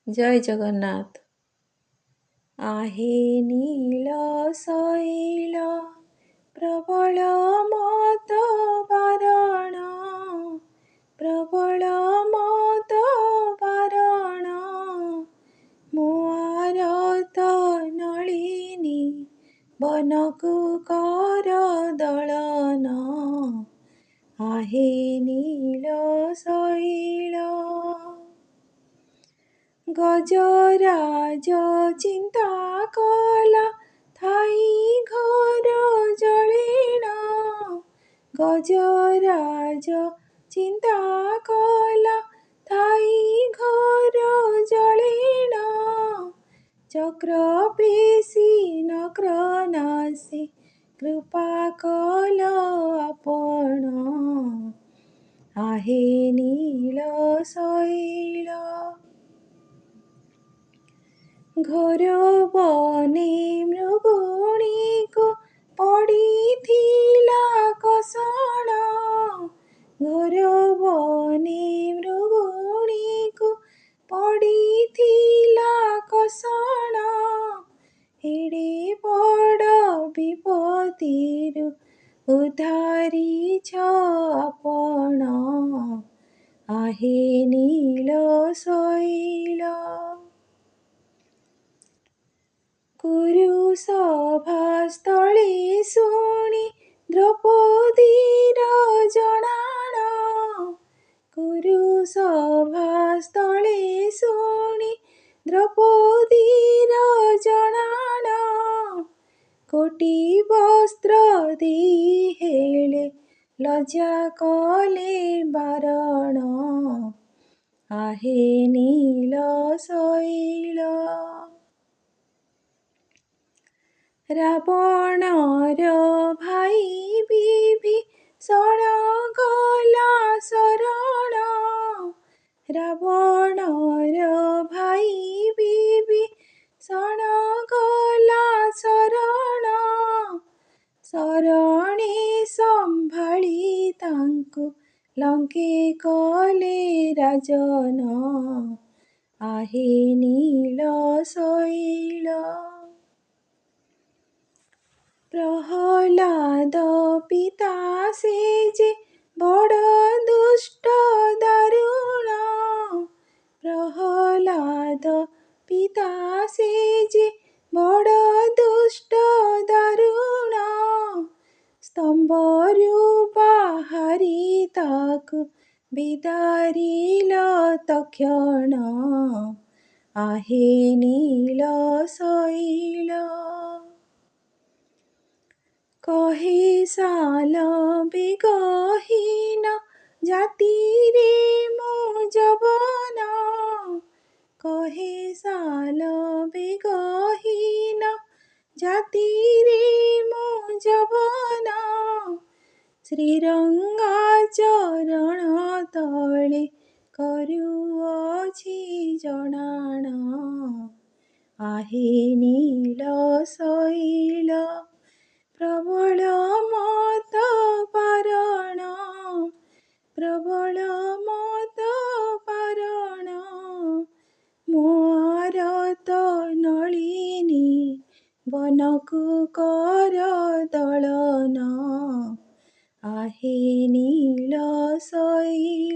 ଜୟ ଜଗନ୍ନାଥ। आहे नीଳ ଶୈଳ ପ୍ରବଳ ମଦ ବାରଣ, ପ୍ରବଳ ମଦ ବାରଣ, ମୁଆରତ ନଳିନୀ ବନକୁ କର ଦଳନ, आहे नीଳ ଶୈଳ। ଗଜରାଜ ଚିନ୍ତା କଲା ଥାଇ ଘର ଜଳିଣ, ଗଜରାଜ ଚିନ୍ତା କଲା ଥାଇ ଘର ଜଳିଣ, ଚକ୍ର ପେଶୀ ନକ୍ର ନାସି କୃପା କଲ ଆପଣ, आहे नीଳ ଶୈଳ। ଘୋର ବନେ ମୃଗୁଣୀକୁ ପଡ଼ିଥିଲା କଷଣ, ଘୋର ବନେ ମୃଗୁଣୀକୁ ପଡ଼ିଥିଲା କଷଣ, ଏଡ଼େ ବଡ଼ ବିପତ୍ତିରୁ ଉଦ୍ଧାରିଛ ଆପଣ, आहे नीଳ ଶୈଳ। କୁରୁସଭାସ୍ଥଳେ ଶୁଣି ଦ୍ରୌପଦୀର ଜଣାଣ, କୁରୁସଭାସ୍ଥଳେ ଶୁଣି ଦ୍ରୌପଦୀର ଜଣାଣ, କୋଟି ବସ୍ତ୍ର ଦେଇ ହେଲେ ଲଜ୍ଜା କଲେ ବାରଣ, आहे नीଳ ଶୈଳ। ରାବଣର ଭାଇ ବିଭୀଷଣ ଗଲା ଶରଣ, ରାବଣର ଭାଇ ବିଭୀଷଣ ଗଲା ଶରଣ, ଶରଣେ ସମ୍ଭାଳି ତାଙ୍କୁ ଲଙ୍କେ କଲେ ରାଜନ, आहे नीଳ ଶୈଳ। ପ୍ରହ୍ଲାଦ ପିତା ସେ ଯେ ବଡ଼ ଦୁଷ୍ଟ ଦାରୁଣ, ପ୍ରହ୍ଲାଦ ପିତା ସେ ଯେ ବଡ଼ ଦୁଷ୍ଟ ଦାରୁଣ, ସ୍ତମ୍ଭରୁ ବାହାରି ତାକୁ ବିଦାରିଲ ତକ୍ଷଣ, आहे नीଳ ଶୈଳ। କହେ ସାଲ ବେଗହୀନ ଜାତିରେ ମୁଁ ଯବନ, କହେ ସାଲ ବେଗହୀନ ଜାତିରେ ମୁଁ ଯବନ, ଶ୍ରୀରଙ୍ଗା ଚରଣ ତଳେ କରୁଅଛି ଜଣାଣ, आहे नीଳ ଶୈଳ। ପ୍ରବଳ ମଦ ବାରଣ, ପ୍ରବଳ ମଦ ବାରଣ, ମୁଆରତ ନଳିନୀ ବନକୁ କର ଦଳନ, आहे नीଳ ଶୈଳ।